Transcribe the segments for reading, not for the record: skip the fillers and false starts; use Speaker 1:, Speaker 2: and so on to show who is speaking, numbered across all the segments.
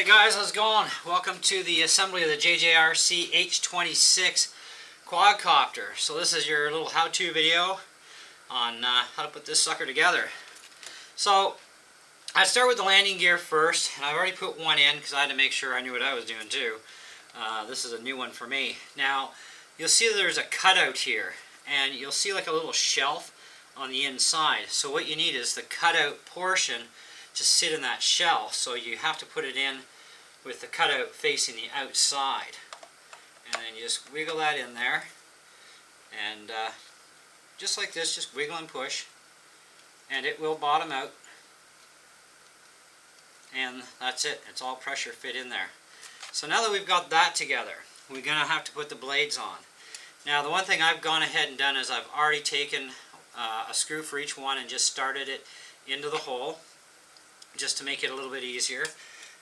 Speaker 1: Hey guys, how's it going? Welcome to the assembly of the JJRC H26 Quadcopter. So this is your little how-to video on how to put this sucker together. So I'd start with the landing gear first, and I've already put one in because I had to make sure I knew what I was doing too. This is a new one for me. Now you'll see there's a cutout here, and you'll see like a little shelf on the inside. So what you need is the cutout portion to sit in that shelf, so you have to put it in with the cutout facing the outside, and then you just wiggle that in there, and just like this, just wiggle and push, and it will bottom out, and that's it. It's all pressure fit in there. So now that we've got that together, we're gonna have to put the blades on. Now the one thing I've gone ahead and done is I've already taken a screw for each one and just started it into the hole, just to make it a little bit easier.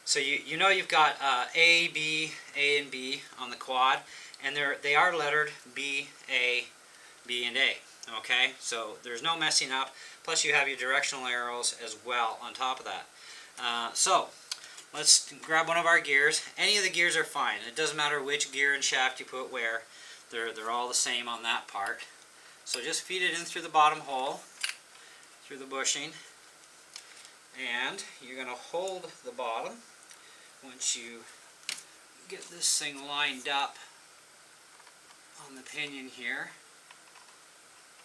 Speaker 1: So you know you've got A, B, A, and B on the quad, and they are lettered B, A, B, and A. Okay, so there's no messing up. Plus you have your directional arrows as well on top of that. So let's grab one of our gears. Any of the gears are fine. It doesn't matter which gear and shaft you put where. They're all the same on that part. So just feed it in through the bottom hole, through the bushing. And you're going to hold the bottom once you get this thing lined up on the pinion here.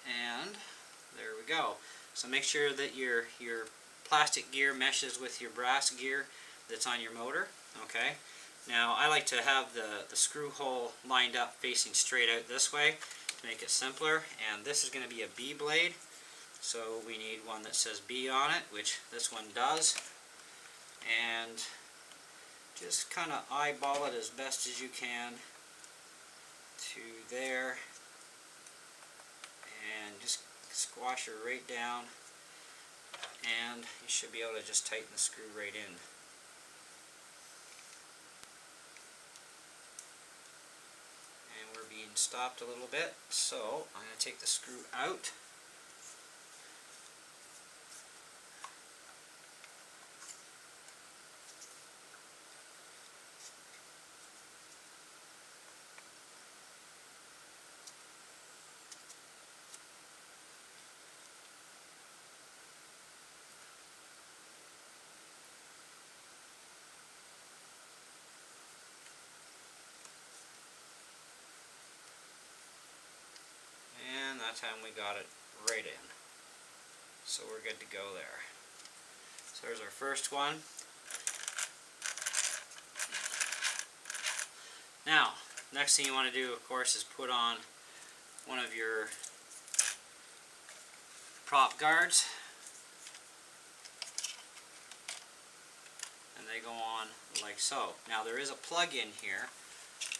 Speaker 1: And there we go. So make sure that your plastic gear meshes with your brass gear that's on your motor. Okay. Now I like to have the screw hole lined up facing straight out this way to make it simpler. And this is going to be a B blade. So we need one that says B on it, which this one does, and just kind of eyeball it as best as you can to there, and just squash her right down, and you should be able to just tighten the screw right in. And we're being stopped a little bit, so I'm going to take the screw out. And that time we got it right in. So we're good to go there. So there's our first one. Now, next thing you want to do, of course, is put on one of your prop guards. And they go on like so. Now there is a plug in here.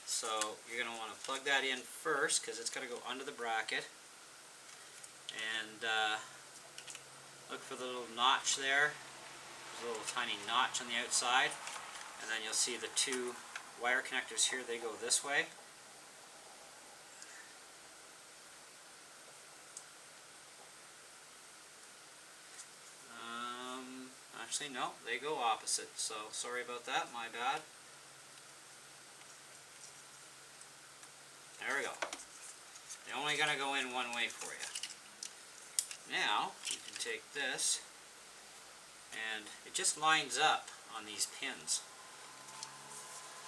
Speaker 1: So you're going to want to plug that in first because it's got to go under the bracket. And look for the little notch there. There's a little tiny notch on the outside. And then you'll see the two wire connectors here, they go this way. Actually no, they go opposite, so sorry about that, my bad. There we go. They're only going to go in one way for you. Now, you can take this, and it just lines up on these pins.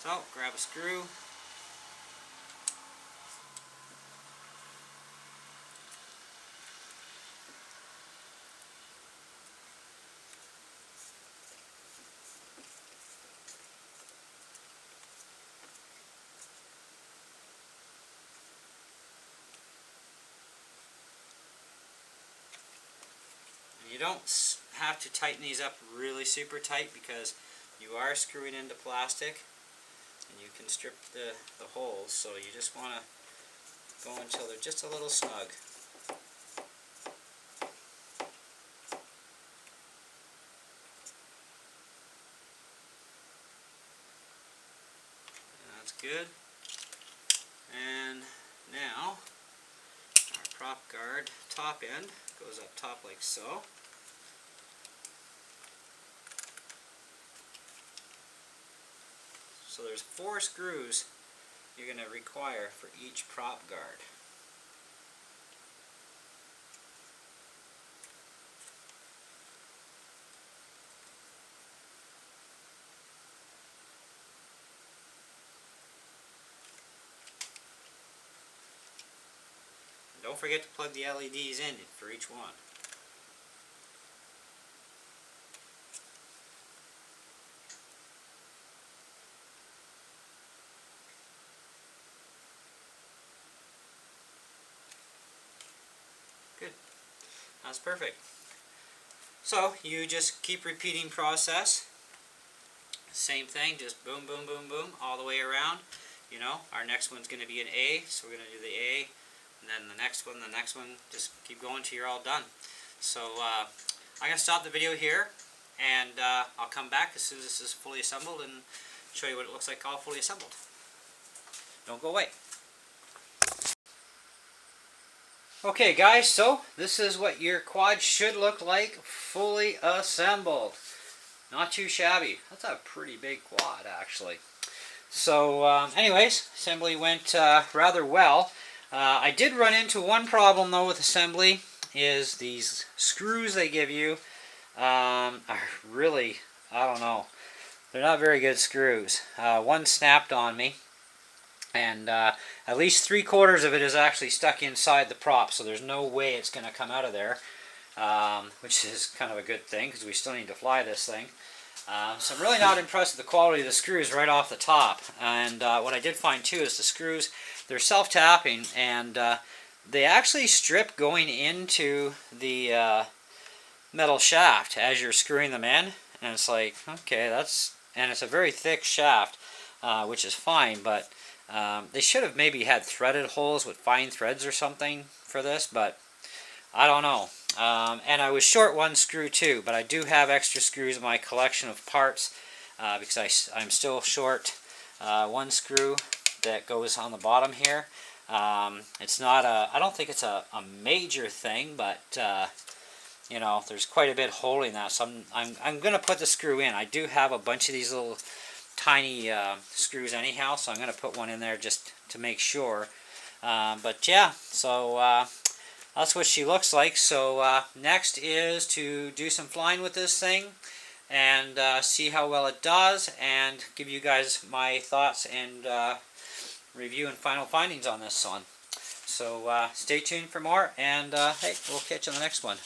Speaker 1: So, grab a screw. You don't have to tighten these up really super tight because you are screwing into plastic and you can strip the holes, so you just want to go until they're just a little snug. And that's good. And now our prop guard top end goes up top like so. there's 4 screws you're going to require for each prop guard. Don't forget to plug the LEDs in for each one. Good. That's perfect. So you just keep repeating process. Same thing, just boom, boom, boom, boom, all the way around. You know, our next one's going to be an A, so we're going to do the A. And then the next one, just keep going till you're all done. So I'm going to stop the video here, and I'll come back as soon as this is fully assembled and show you what it looks like all fully assembled. Don't go away. Okay guys, so this is what your quad should look like fully assembled. Not too shabby. That's a pretty big quad actually. So anyways, assembly went rather well. I did run into one problem though with assembly, is these screws they give you are really, I don't know, they're not very good screws. One snapped on me, and at least 3/4 of it is actually stuck inside the prop, so there's no way it's going to come out of there, which is kind of a good thing because we still need to fly this thing. So I'm really not impressed with the quality of the screws right off the top. And what I did find too is the screws, they're self-tapping, and they actually strip going into the metal shaft as you're screwing them in. And it's like, okay, and it's a very thick shaft, which is fine, but they should have maybe had threaded holes with fine threads or something for this, but I don't know. And I was short one screw too, but I do have extra screws in my collection of parts because I'm still short one screw that goes on the bottom here. It's not I don't think it's a major thing, but you know, there's quite a bit holding that, so I'm going to put the screw in. I do have a bunch of these little tiny screws anyhow, so I'm going to put one in there just to make sure. But yeah, so that's what she looks like. So next is to do some flying with this thing and see how well it does, and give you guys my thoughts and review and final findings on this one. So stay tuned for more, and hey, we'll catch you on the next one.